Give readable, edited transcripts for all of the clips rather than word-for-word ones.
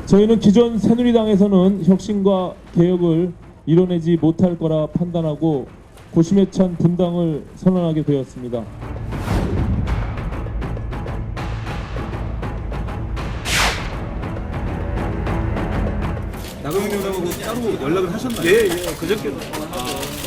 저희는 기존 새누리당에서는 혁신과 개혁을 이뤄내지 못할 거라 판단하고 고심에 찬 분당을 선언하게 되었습니다. 나경원 의원하고 따로 연락을 하셨나요? 예, 그저께도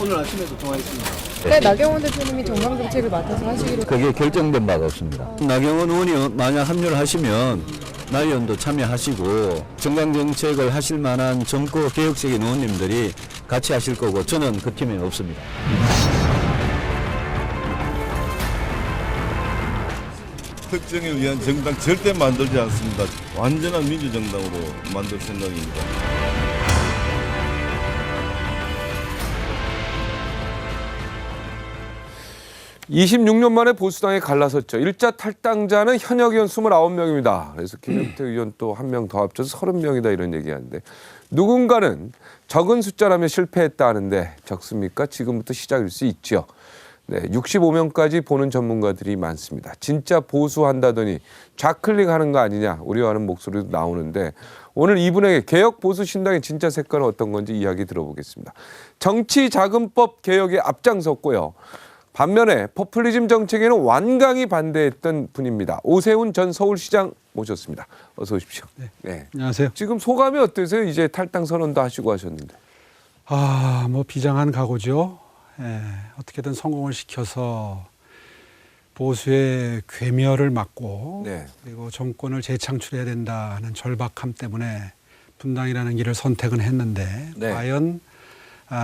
오늘 아침에도 통화했습니다. 네, 나경원 대표님이 정강정책을 맡아서 하시기로. 그게 결정된 바가 없습니다. 나경원 의원이 만약 합류를 하시면 나 의원도 참여하시고 정강정책을 하실 만한 정권 개혁적인 의원님들이 같이 하실 거고 저는 그 팀에 없습니다. 특정에 의한 정당 절대 만들지 않습니다. 완전한 민주정당으로 만들 생각입니다. (26년) 만에 보수당에 갈라섰죠. 일자 탈당자는 현역 의원 29명입니다. 그래서 김영태 의원 또 한 명 더 합쳐서 30명이다 이런 얘기하는데 누군가는 적은 숫자라며 실패했다 하는데 적습니까? 지금부터 시작일 수 있죠. 네, 65명까지 보는 전문가들이 많습니다. 진짜 보수한다더니 좌클릭하는 거 아니냐 우려하는 목소리도 나오는데 오늘 이분에게 개혁 보수 신당의 진짜 색깔은 어떤 건지 이야기 들어보겠습니다. 정치자금법 개혁에 앞장섰고요. 반면에 포퓰리즘 정책에는 완강히 반대했던 분입니다. 오세훈 전 서울시장 모셨습니다. 어서 오십시오. 네. 안녕하세요. 지금 소감이 어떠세요? 이제 탈당 선언도 하시고 하셨는데. 뭐 비장한 각오죠. 어떻게든 성공을 시켜서 보수의 괴멸을 막고 네. 그리고 정권을 재창출해야 된다는 절박함 때문에 분당이라는 길을 선택은 했는데 네. 과연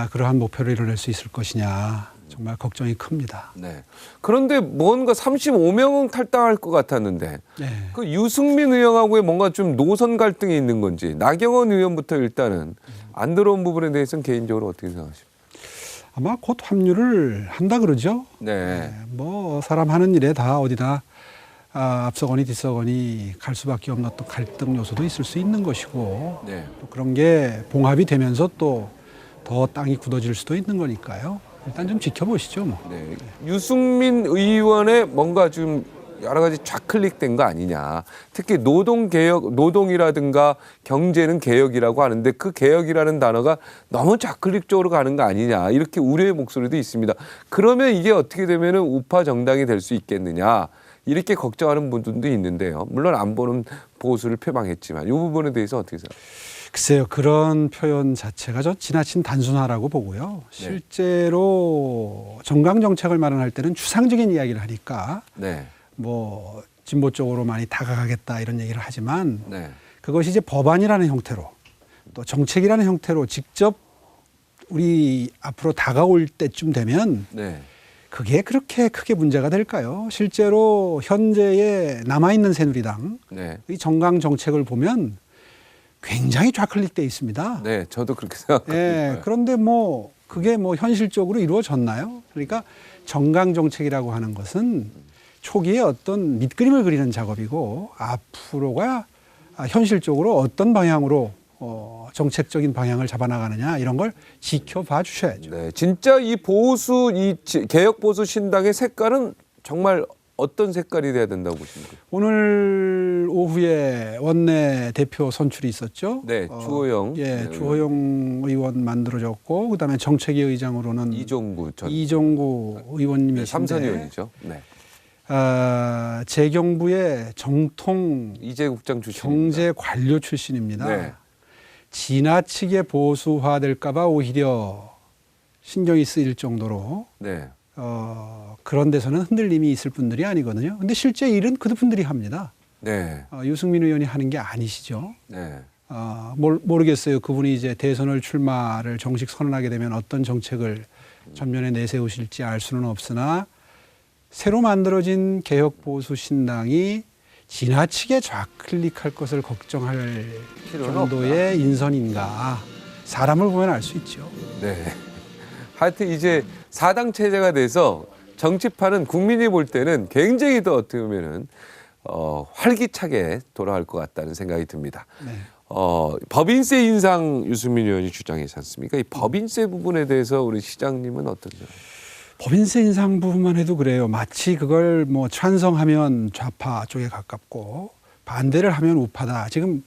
그러한 목표를 이뤄낼 수 있을 것이냐 정말 걱정이 큽니다. 네. 그런데 뭔가 35명은 탈당할 것 같았는데 네. 그 유승민 의원하고의 뭔가 좀 노선 갈등이 있는 건지 나경원 의원부터 일단은 안 들어온 부분에 대해서는 개인적으로 어떻게 생각하십니까? 아마 곧 합류를 한다 그러죠. 네. 뭐 사람 하는 일에 다 어디다 앞서거니 뒤서거니 갈 수밖에 없는 또 갈등 요소도 있을 수 있는 것이고 네. 또 그런 게 봉합이 되면서 또 더 땅이 굳어질 수도 있는 거니까요. 일단 좀 지켜보시죠. 뭐. 네. 유승민 의원의 뭔가 좀 여러 가지 좌클릭된 거 아니냐. 특히 노동개혁, 노동이라든가 경제는 개혁이라고 하는데 그 개혁이라는 단어가 너무 좌클릭 쪽으로 가는 거 아니냐. 이렇게 우려의 목소리도 있습니다. 그러면 이게 어떻게 되면은 우파 정당이 될 수 있겠느냐. 이렇게 걱정하는 분들도 있는데요. 물론 안보는 보수를 표방했지만 이 부분에 대해서 어떻게 생각하세요? 글쎄요. 그런 표현 자체가 저 지나친 단순화라고 보고요. 실제로 정강정책을 마련할 때는 추상적인 이야기를 하니까 네. 뭐 진보 쪽으로 많이 다가가겠다 이런 얘기를 하지만 네. 그것이 이제 법안이라는 형태로 또 정책이라는 형태로 직접 우리 앞으로 다가올 때쯤 되면 네. 그게 그렇게 크게 문제가 될까요? 실제로 현재의 남아있는 새누리당의 네. 정강 정책을 보면 굉장히 좌클릭돼 있습니다. 네. 저도 그렇게 생각합니다. 예, 그런데 뭐 그게 뭐 현실적으로 이루어졌나요? 그러니까 정강 정책이라고 하는 것은 초기에 어떤 밑그림을 그리는 작업이고 앞으로가 현실적으로 어떤 방향으로 정책적인 방향을 잡아나가느냐 이런 걸 지켜봐 주셔야죠. 네, 진짜 이 보수, 이 개혁 보수 신당의 색깔은 정말 어떤 색깔이 돼야 된다고 보십니까? 오늘 오후에 원내 대표 선출이 있었죠. 네, 주호영. 네, 주호영 의원 만들어졌고 그다음에 정책위 의장으로는 이종구 의원님이 네, 있는데 삼선 의원이죠. 네. 재경부의 정통 이재국장 출신 경제 관료 출신입니다. 네. 지나치게 보수화될까 봐 오히려 신경이 쓰일 정도로 네. 그런 데서는 흔들림이 있을 분들이 아니거든요. 근데 실제 일은 그분들이 합니다. 네. 유승민 의원이 하는 게 아니시죠. 네. 모르겠어요. 그분이 이제 대선을 출마를 정식 선언하게 되면 어떤 정책을 전면에 내세우실지 알 수는 없으나 새로 만들어진 개혁 보수 신당이 지나치게 좌클릭할 것을 걱정할 정도의 없다. 인선인가. 사람을 보면 알 수 있죠. 네. 하여튼 이제 4당 체제가 돼서 정치판은 국민이 볼 때는 굉장히 더 어떻게 보면은 활기차게 돌아갈 것 같다는 생각이 듭니다. 네. 법인세 인상 유승민 의원이 주장하지 않습니까? 이 법인세 부분에 대해서 우리 시장님은 어떠세요? 법인세 인상 부분만 해도 그래요. 마치 그걸 뭐 찬성하면 좌파 쪽에 가깝고 반대를 하면 우파다. 지금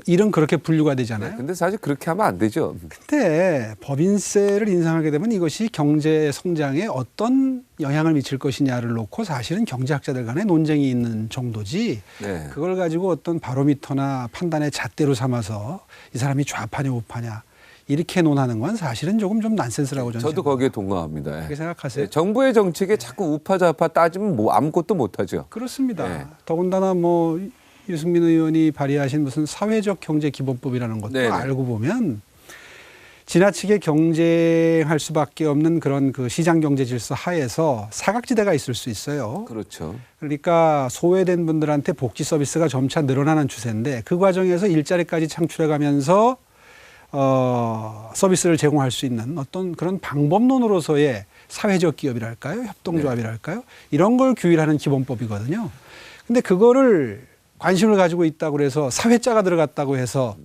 일은 그렇게 분류가 되잖아요. 근데 사실 그렇게 하면 안 되죠. 근데 법인세를 인상하게 되면 이것이 경제 성장에 어떤 영향을 미칠 것이냐를 놓고 사실은 경제학자들 간에 논쟁이 있는 정도지 네. 그걸 가지고 어떤 바로미터나 판단의 잣대로 삼아서 이 사람이 좌파냐 우파냐 이렇게 논하는 건 사실은 조금 좀 난센스라고 저는 저도 거기에 동감합니다. 그렇게 생각하세요? 네, 정부의 정책에 자꾸 우파 좌파 따지면 뭐 아무것도 못하죠. 그렇습니다. 네. 더군다나 뭐 유승민 의원이 발의하신 무슨 사회적 경제 기본법이라는 것도 네네. 알고 보면 지나치게 경쟁할 수밖에 없는 그런 그 시장 경제 질서 하에서 사각지대가 있을 수 있어요. 그렇죠. 그러니까 소외된 분들한테 복지 서비스가 점차 늘어나는 추세인데 그 과정에서 일자리까지 창출해가면서 서비스를 제공할 수 있는 어떤 그런 방법론으로서의 사회적 기업이랄까요? 협동조합이랄까요? 이런 걸 규율하는 기본법이거든요. 근데 그거를 관심을 가지고 있다고 그래서 사회자가 들어갔다고 해서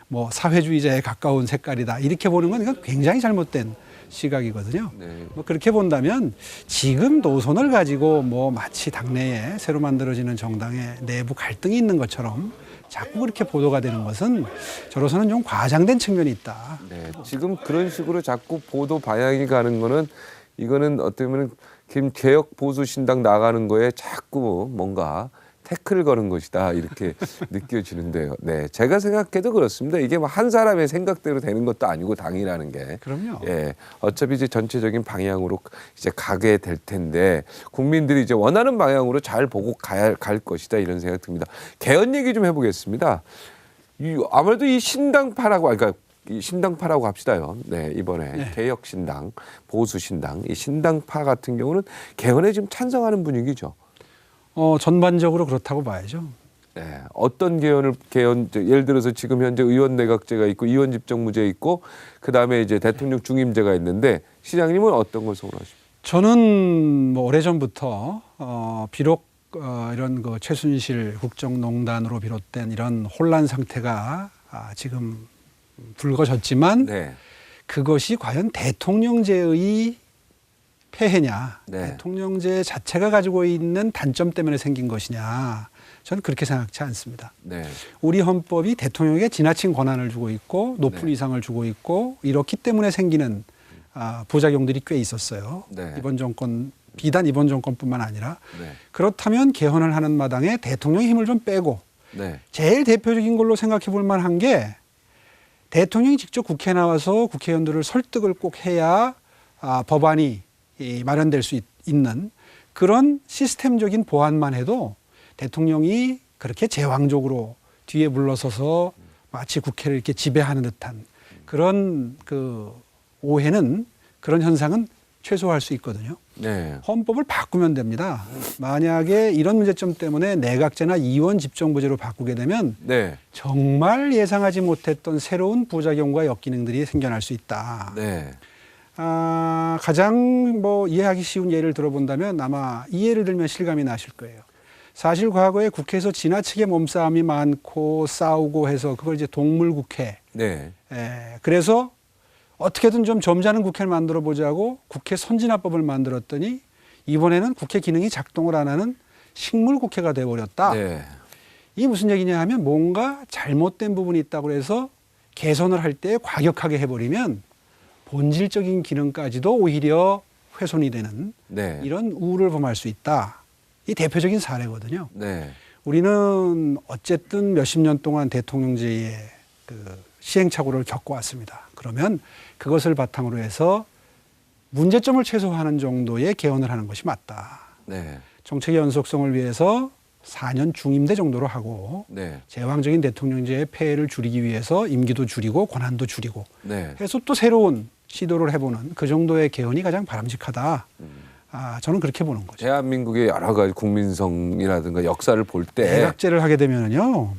뭐 사회주의자에 가까운 색깔이다. 이렇게 보는 건 이건 굉장히 잘못된 시각이거든요. 네. 뭐 그렇게 본다면 지금 노선을 가지고 뭐 마치 당내에 새로 만들어지는 정당의 내부 갈등이 있는 것처럼 자꾸 그렇게 보도가 되는 것은 저로서는 좀 과장된 측면이 있다. 네, 지금 그런 식으로 자꾸 보도 방향이 가는 거는 이거는 어떻게 보면 개혁 보수 신당 나가는 거에 자꾸 뭔가 태클을 거는 것이다 이렇게 느껴지는데요. 네, 제가 생각해도 그렇습니다. 이게 뭐 한 사람의 생각대로 되는 것도 아니고 당이라는 게. 그럼요. 예, 어차피 이제 전체적인 방향으로 이제 가게 될 텐데 국민들이 이제 원하는 방향으로 잘 보고 갈 것이다 이런 생각 듭니다. 개헌 얘기 좀 해보겠습니다. 아무래도 이 신당파라고 그러니까 이 신당파라고 합시다요. 네, 이번에 네. 개혁 신당, 보수 신당, 이 신당파 같은 경우는 개헌에 지금 찬성하는 분위기죠. 전반적으로 그렇다고 봐야죠. 네, 어떤 개헌 예를 들어서 지금 현재 의원 내각제가 있고 의원 집정무제 있고 그 다음에 이제 대통령 중임제가 있는데 시장님은 어떤 걸 소원하십니까? 저는 뭐 오래전부터 비록 이런 그 최순실 국정농단으로 비롯된 이런 혼란 상태가 지금 불거졌지만 네, 그것이 과연 대통령제의 폐해냐, 네. 대통령제 자체가 가지고 있는 단점 때문에 생긴 것이냐, 저는 그렇게 생각지 않습니다. 네, 우리 헌법이 대통령에게 지나친 권한을 주고 있고 높은 네. 위상을 주고 있고 이렇기 때문에 생기는 부작용들이 꽤 있었어요. 네. 이번 정권, 비단 이번 정권뿐만 아니라 네, 그렇다면 개헌을 하는 마당에 대통령의 힘을 좀 빼고 네, 제일 대표적인 걸로 생각해 볼 만한 게 대통령이 직접 국회에 나와서 국회의원들을 설득을 꼭 해야 법안이 마련될 수 있는 그런 시스템적인 보완만 해도 대통령이 그렇게 제왕적으로 뒤에 물러서서 마치 국회를 이렇게 지배하는 듯한 그런 그 오해는 그런 현상은 최소화할 수 있거든요. 네, 헌법을 바꾸면 됩니다. 만약에 이런 문제점 때문에 내각제나 이원 집정부제로 바꾸게 되면 네, 정말 예상하지 못했던 새로운 부작용과 역기능들이 생겨날 수 있다. 네, 가장 뭐 이해하기 쉬운 예를 들어본다면 아마 이 예를 들면 실감이 나실 거예요. 사실 과거에 국회에서 지나치게 몸싸움이 많고 싸우고 해서 그걸 이제 동물국회. 네, 그래서 어떻게든 좀 점잖은 국회를 만들어 보자고 국회 선진화법을 만들었더니 이번에는 국회 기능이 작동을 안 하는 식물국회가 돼버렸다. 네, 이게 무슨 얘기냐 하면 뭔가 잘못된 부분이 있다고 해서 개선을 할 때 과격하게 해버리면 본질적인 기능까지도 오히려 훼손이 되는 네, 이런 우를 범할 수 있다. 이 대표적인 사례거든요. 네, 우리는 어쨌든 몇십 년 동안 대통령제의 그 시행착오를 겪어왔습니다. 그러면 그것을 바탕으로 해서 문제점을 최소화하는 정도의 개헌을 하는 것이 맞다. 네, 정책의 연속성을 위해서 4년 중임제 정도로 하고 네, 제왕적인 대통령제의 폐해를 줄이기 위해서 임기도 줄이고 권한도 줄이고 네. 해서 또 새로운 시도를 해보는 그 정도의 개헌이 가장 바람직하다. 저는 그렇게 보는 거죠. 대한민국의 여러 가지 국민성이라든가 역사를 볼 때 더 내각제를 하게 되면요.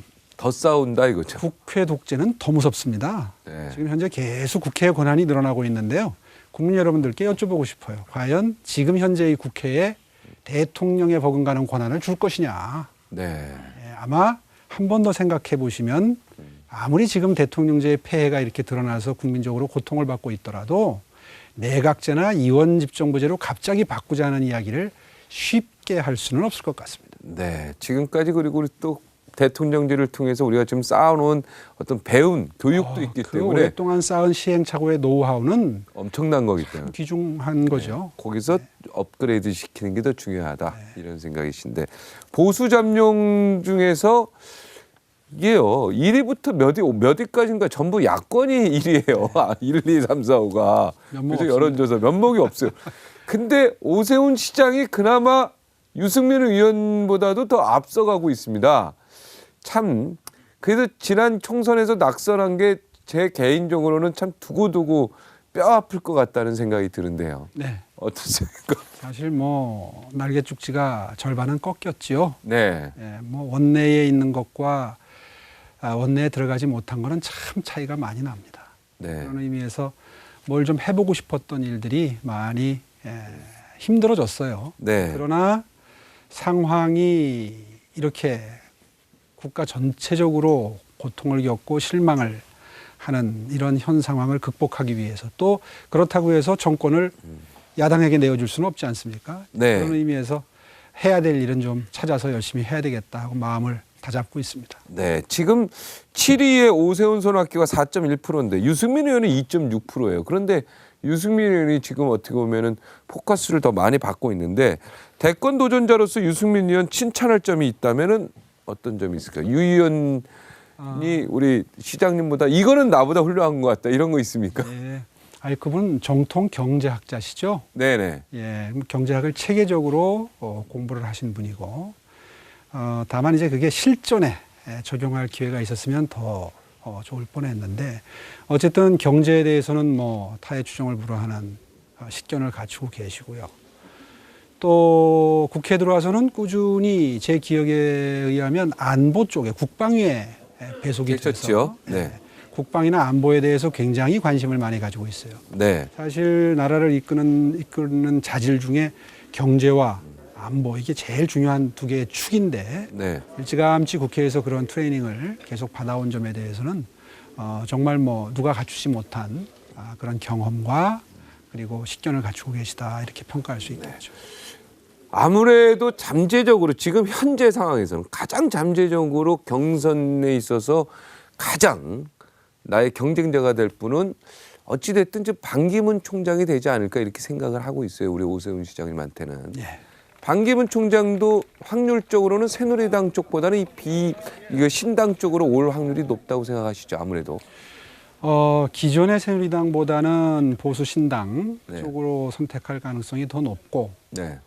싸운다 이거죠. 국회 독재는 더 무섭습니다. 네. 지금 현재 계속 국회의 권한이 늘어나고 있는데요. 국민 여러분들께 여쭤보고 싶어요. 과연 지금 현재의 국회에 대통령에 버금가는 권한을 줄 것이냐. 네, 아마 한 번 더 생각해 보시면 아무리 지금 대통령제의 폐해가 이렇게 드러나서 국민적으로 고통을 받고 있더라도 내각제나 이원 집정부제로 갑자기 바꾸자는 이야기를 쉽게 할 수는 없을 것 같습니다. 네. 지금까지 그리고 우리 또 대통령제를 통해서 우리가 지금 쌓아놓은 어떤 배운 교육도 있기 그 때문에 오랫동안 쌓은 시행착오의 노하우는 엄청난 거기 때문에 귀중한 거죠. 거기서 업그레이드 시키는 게 더 중요하다 이런 생각이신데 보수 잠룡 중에서 이게요 1위부터 몇 위까지인가 전부 야권이 1위예요. 1, 2, 3, 4, 5가 그래서 여론조사 면목이 없어요. 근데 오세훈 시장이 그나마 유승민 의원보다도 더 앞서가고 있습니다. 참 그래서 지난 총선에서 낙선한 게 제 개인적으로는 참 두고두고 뼈 아플 것 같다는 생각이 드는데요. 네. 어떠십니까? 사실 뭐 날개축지가 절반은 꺾였지요. 네. 예, 뭐 원내에 있는 것과 원내에 들어가지 못한 거는 참 차이가 많이 납니다. 네. 그런 의미에서 뭘 좀 해보고 싶었던 일들이 많이 힘들어졌어요. 네. 그러나 상황이 이렇게 국가 전체적으로 고통을 겪고 실망을 하는 이런 현 상황을 극복하기 위해서 또 그렇다고 해서 정권을 야당에게 내어줄 수는 없지 않습니까? 네. 그런 의미에서 해야 될 일은 좀 찾아서 열심히 해야 되겠다 하고 마음을 다잡고 있습니다. 네. 지금 7위의 오세훈 손학규가 4.1%인데 유승민 의원은 2.6%예요. 그런데 유승민 의원이 지금 어떻게 보면은 포커스를 더 많이 받고 있는데 대권 도전자로서 유승민 의원 칭찬할 점이 있다면은 어떤 점이 있을까요? 유 의원이 우리 시장님보다 이거는 나보다 훌륭한 것 같다 이런 거 있습니까? 네. 아니 그분 정통 경제학자시죠? 네네. 예, 경제학을 체계적으로 공부를 하신 분이고 다만 이제 그게 실전에 적용할 기회가 있었으면 더 좋을 뻔했는데 어쨌든 경제에 대해서는 뭐 타의 추종을 불허하는 식견을 갖추고 계시고요. 또 국회에 들어와서는 꾸준히 제 기억에 의하면 안보 쪽에 국방위에 배속이 돼서 됐었죠. 네. 국방이나 안보에 대해서 굉장히 관심을 많이 가지고 있어요. 네. 사실 나라를 이끄는 자질 중에 경제와 안보 이게 제일 중요한 두 개의 축인데 네. 일찌감치 국회에서 그런 트레이닝을 계속 받아온 점에 대해서는 정말 뭐 누가 갖추지 못한 그런 경험과 그리고 식견을 갖추고 계시다 이렇게 평가할 수 있겠죠. 아무래도 잠재적으로 지금 현재 상황에서는 가장 잠재적으로 경선에 있어서 가장 나의 경쟁자가 될 분은 어찌됐든 반기문 총장이 되지 않을까 이렇게 생각을 하고 있어요. 우리 오세훈 시장님한테는. 예. 반기문 총장도 확률적으로는 새누리당 쪽보다는 이거 신당 쪽으로 올 확률이 높다고 생각하시죠. 아무래도. 기존의 새누리당보다는 보수 신당 네. 쪽으로 선택할 가능성이 더 높고 네.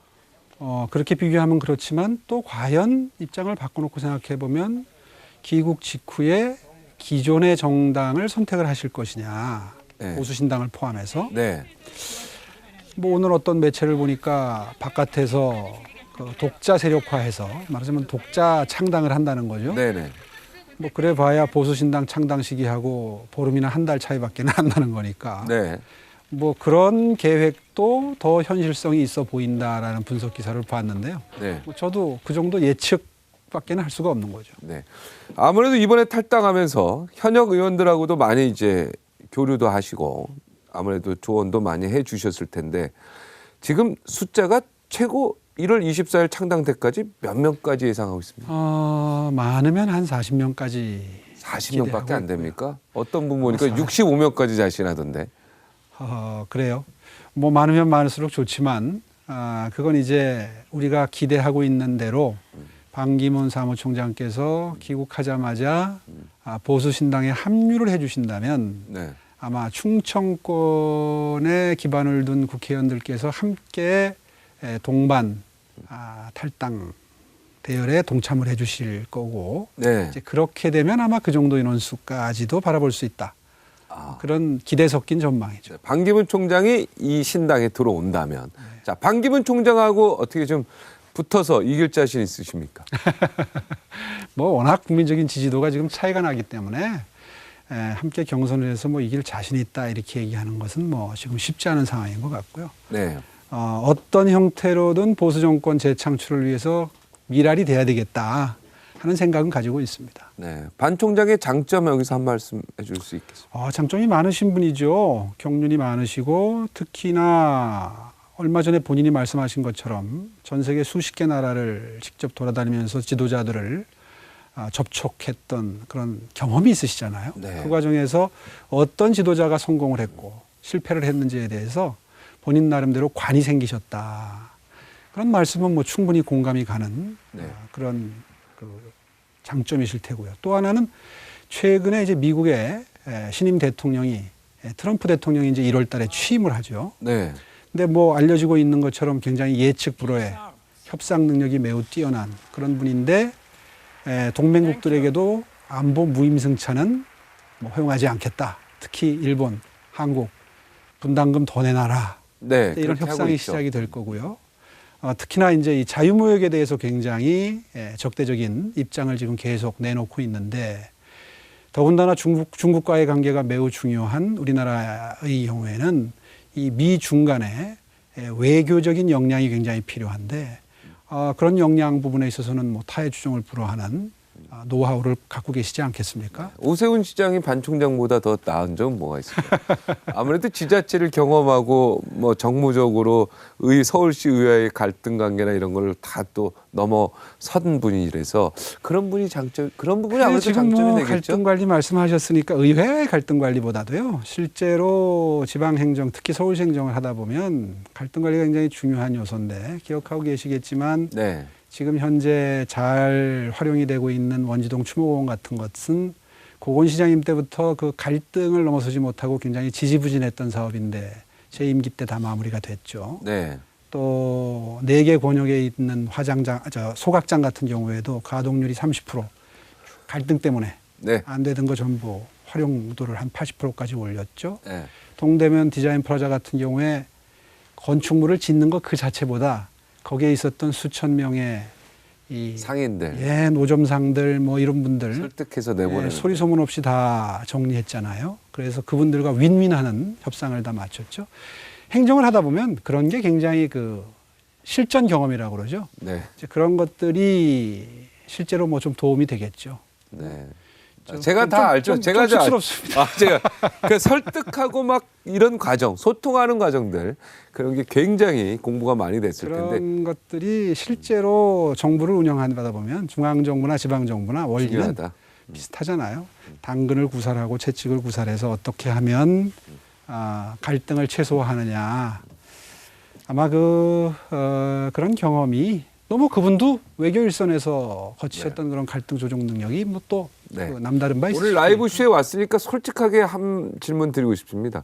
그렇게 비교하면 그렇지만 또 과연 입장을 바꿔놓고 생각해 보면 귀국 직후에 기존의 정당을 선택을 하실 것이냐 네. 보수 신당을 포함해서 네. 뭐 오늘 어떤 매체를 보니까 바깥에서 그 독자 세력화해서 말하자면 독자 창당을 한다는 거죠. 네네. 뭐 그래봐야 보수 신당 창당 시기하고 보름이나 한 달 차이밖에 안 나는 거니까. 네. 뭐 그런 계획도 더 현실성이 있어 보인다라는 분석 기사를 봤는데요. 네. 뭐 저도 그 정도 예측밖에는 할 수가 없는 거죠. 네. 아무래도 이번에 탈당하면서 현역 의원들하고도 많이 이제 교류도 하시고 아무래도 조언도 많이 해 주셨을 텐데 지금 숫자가 최고 1월 24일 창당 때까지 몇 명까지 예상하고 있습니다. 많으면 한 40명까지 40명밖에 안 됩니까? 어떤 분 아, 보니까 65명까지 자신하던데. 그래요. 뭐 많으면 많을수록 좋지만 그건 이제 우리가 기대하고 있는 대로 반기문 사무총장께서 귀국하자마자 보수 신당에 합류를 해주신다면 네. 아마 충청권에 기반을 둔 국회의원들께서 함께 동반 탈당 대열에 동참을 해주실 거고 네. 이제 그렇게 되면 아마 그 정도 인원수까지도 바라볼 수 있다. 그런 기대 섞인 전망이죠. 반기문 총장이 이 신당에 들어온다면 자 반기문 총장하고 어떻게 좀 붙어서 이길 자신 있으십니까? 뭐 워낙 국민적인 지지도가 지금 차이가 나기 때문에 함께 경선을 해서 뭐 이길 자신 있다 이렇게 얘기하는 것은 뭐 지금 쉽지 않은 상황인 것 같고요. 네. 어떤 형태로든 보수 정권 재창출을 위해서 미랄이 돼야 되겠다 하는 생각은 가지고 있습니다. 네. 반 총장의 장점 여기서 한 말씀 해줄 수 있겠습니까? 장점이 많으신 분이죠. 경륜이 많으시고 특히나 얼마 전에 본인이 말씀하신 것처럼 전 세계 수십 개 나라를 직접 돌아다니면서 지도자들을 접촉했던 그런 경험이 있으시잖아요. 네. 그 과정에서 어떤 지도자가 성공을 했고 실패를 했는지에 대해서 본인 나름대로 관이 생기셨다. 그런 말씀은 뭐 충분히 공감이 가는 네. 그런 그 장점이실 테고요. 또 하나는 최근에 이제 미국의 신임 대통령이 트럼프 대통령이 이제 1월 달에 취임을 하죠. 네. 근데 뭐 알려지고 있는 것처럼 굉장히 예측 불허의 협상 능력이 매우 뛰어난 그런 분인데 동맹국들에게도 안보 무임승차는 뭐 허용하지 않겠다. 특히 일본, 한국 분담금 더 내놔라. 네. 이런 그렇게 하고 협상이 있죠. 시작이 될 거고요. 특히나 이제 이 자유무역에 대해서 굉장히 적대적인 입장을 지금 계속 내놓고 있는데 더군다나 중국과의 관계가 매우 중요한 우리나라의 경우에는 이 미중 간의 외교적인 역량이 굉장히 필요한데 그런 역량 부분에 있어서는 뭐 타의 주종을 불허하는 노하우를 갖고 계시지 않겠습니까? 오세훈 시장이 반 총장보다 더 나은 점은 뭐가 있을까요? 아무래도 지자체를 경험하고 뭐 정무적으로 서울시 의회의 갈등 관계나 이런 걸 다 또 넘어선 분이라서 그런 분이 그런 부분이 아무래도 지금 장점이 뭐 되겠죠. 갈등 관리 말씀하셨으니까 의회 갈등 관리보다도요. 실제로 지방 행정, 특히 서울시 행정을 하다 보면 갈등 관리가 굉장히 중요한 요소인데 기억하고 계시겠지만 네. 지금 현재 잘 활용이 되고 있는 원지동 추모공원 같은 것은 고건 시장님 때부터 그 갈등을 넘어서지 못하고 굉장히 지지부진했던 사업인데 제 임기 때 다 마무리가 됐죠. 네. 또 4개 권역에 있는 소각장 같은 경우에도 가동률이 30% 갈등 때문에 네. 안 되던 거 전부 활용도를 한 80%까지 올렸죠. 네. 동대면 디자인 프라자 같은 경우에 건축물을 짓는 것 그 자체보다 거기에 있었던 수천 명의 이 상인들 노점상들 뭐 이런 분들 설득해서 내보내는 소리 소문 없이 다 정리했잖아요. 그래서 그분들과 윈윈하는 협상을 다 마쳤죠. 행정을 하다 보면 그런 게 굉장히 그 실전 경험이라고 그러죠. 네. 이제 그런 것들이 실제로 뭐 좀 도움이 되겠죠. 네. 좀- 제가 좀- 다 알죠. 좀 제가 다 쑥스럽습니다. 제가 그 설득하고 막 이런 과정, 소통하는 과정들 그런 게 굉장히 공부가 많이 됐을 텐데 그런 것들이 실제로 정부를 운영하다 보면 중앙정부나 지방정부나 원리는 중요하다. 비슷하잖아요. 당근을 구사하고 채찍을 구사해서 어떻게 하면 갈등을 최소화하느냐. 아마 그런 경험이 너무 그분도 외교 일선에서 거치셨던 그런 갈등 조정 능력이 뭐 또 네. 남다른 바 있으시죠. 오늘 라이브 쇼에 왔으니까 솔직하게 한 질문 드리고 싶습니다.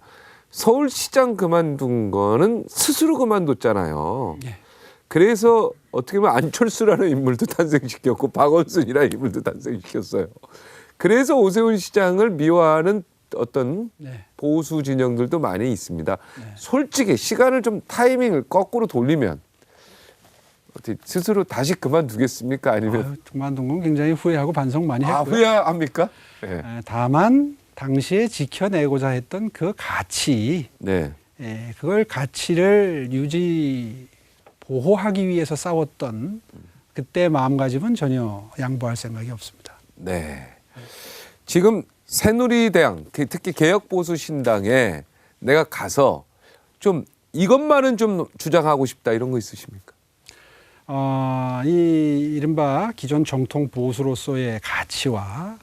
서울시장 그만둔 거는 스스로 그만뒀잖아요. 예. 그래서 어떻게 보면 안철수라는 인물도 탄생시켰고 박원순이라는 인물도 탄생시켰어요. 그래서 오세훈 시장을 미워하는 어떤 네. 보수 진영들도 많이 있습니다. 네. 솔직히 시간을 좀 타이밍을 거꾸로 돌리면 어떻게 스스로 다시 그만두겠습니까? 아니면 그만둔 건 굉장히 후회하고 반성 많이 했고요. 후회합니까? 네. 다만 당시에 지켜내고자 했던 그 가치, 네. 그걸 가치를 보호하기 위해서 싸웠던 그때 마음가짐은 전혀 양보할 생각이 없습니다. 네. 지금 새누리당, 특히 개혁보수신당에 내가 가서 좀 이것만은 좀 주장하고 싶다 이런 거 있으십니까? 이 이른바 기존 정통 보수로서의 가치와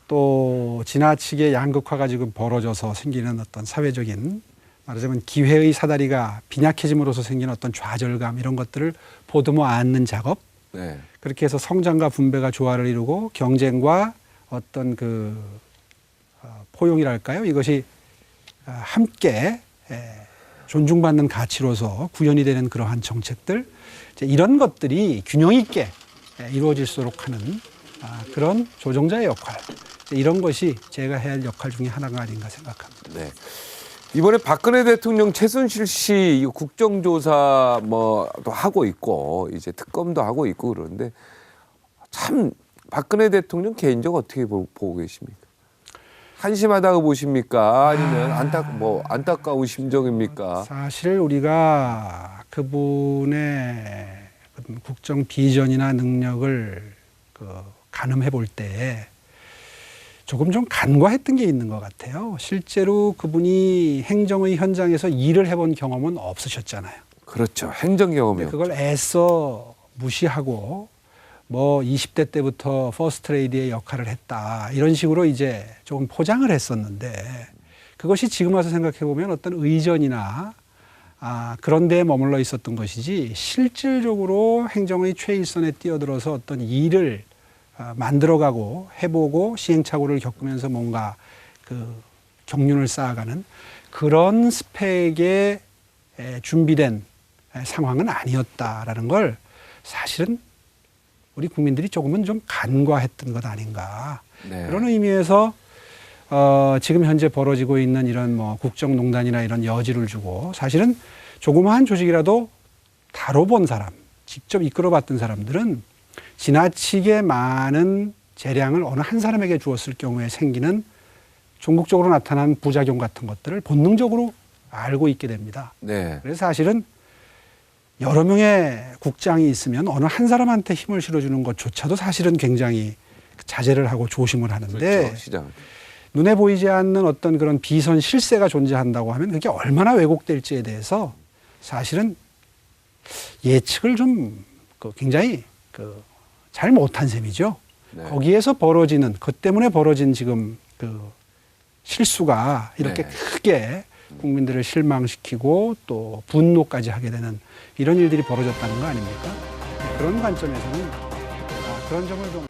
또 지나치게 양극화가 지금 벌어져서 생기는 어떤 사회적인 말하자면 기회의 사다리가 빈약해짐으로써 생기는 어떤 좌절감 이런 것들을 보듬어 안는 작업 네. 그렇게 해서 성장과 분배가 조화를 이루고 경쟁과 어떤 포용이랄까요? 이것이 함께 존중받는 가치로서 구현이 되는 그러한 정책들 이런 것들이 균형 있게 이루어질수록 하는 그런 조정자의 역할 이런 것이 제가 해야 할 역할 중에 하나가 아닌가 생각합니다. 네. 이번에 박근혜 대통령 최순실 씨 국정조사 뭐도 하고 있고 이제 특검도 하고 있고 그러는데 참 박근혜 대통령 개인적으로 어떻게 보고 계십니까? 한심하다고 보십니까? 아니면 안타까운 심정입니까? 사실 우리가 그분의 국정 비전이나 능력을 가늠해 볼 때 조금 좀 간과했던 게 있는 것 같아요. 실제로 그분이 행정의 현장에서 일을 해본 경험은 없으셨잖아요. 그렇죠. 행정 경험이요. 그걸 애써 무시하고 뭐 20대 때부터 퍼스트 레이디의 역할을 했다. 이런 식으로 이제 조금 포장을 했었는데 그것이 지금 와서 생각해 보면 어떤 의전이나 그런 데에 머물러 있었던 것이지 실질적으로 행정의 최일선에 뛰어들어서 어떤 일을 만들어가고 해보고 시행착오를 겪으면서 뭔가 그 경륜을 쌓아가는 그런 스펙의 준비된 상황은 아니었다라는 걸 사실은 우리 국민들이 조금은 좀 간과했던 것 아닌가. 네. 그런 의미에서 지금 현재 벌어지고 있는 이런 뭐 국정농단이나 이런 여지를 주고 사실은 조그마한 조직이라도 다뤄본 사람, 직접 이끌어봤던 사람들은 지나치게 많은 재량을 어느 한 사람에게 주었을 경우에 생기는 종국적으로 나타난 부작용 같은 것들을 본능적으로 알고 있게 됩니다. 네. 그래서 사실은 여러 명의 국장이 있으면 어느 한 사람한테 힘을 실어주는 것조차도 사실은 굉장히 자제를 하고 조심을 하는데 그렇죠. 시장. 눈에 보이지 않는 어떤 그런 비선 실세가 존재한다고 하면 그게 얼마나 왜곡될지에 대해서 사실은 예측을 좀 굉장히 잘 못한 셈이죠. 네. 거기에서 벌어지는 것 때문에 벌어진 지금 실수가 이렇게 네. 크게 국민들을 실망시키고 또 분노까지 하게 되는 이런 일들이 벌어졌다는 거 아닙니까? 그런 관점에서는 그런 점을 좀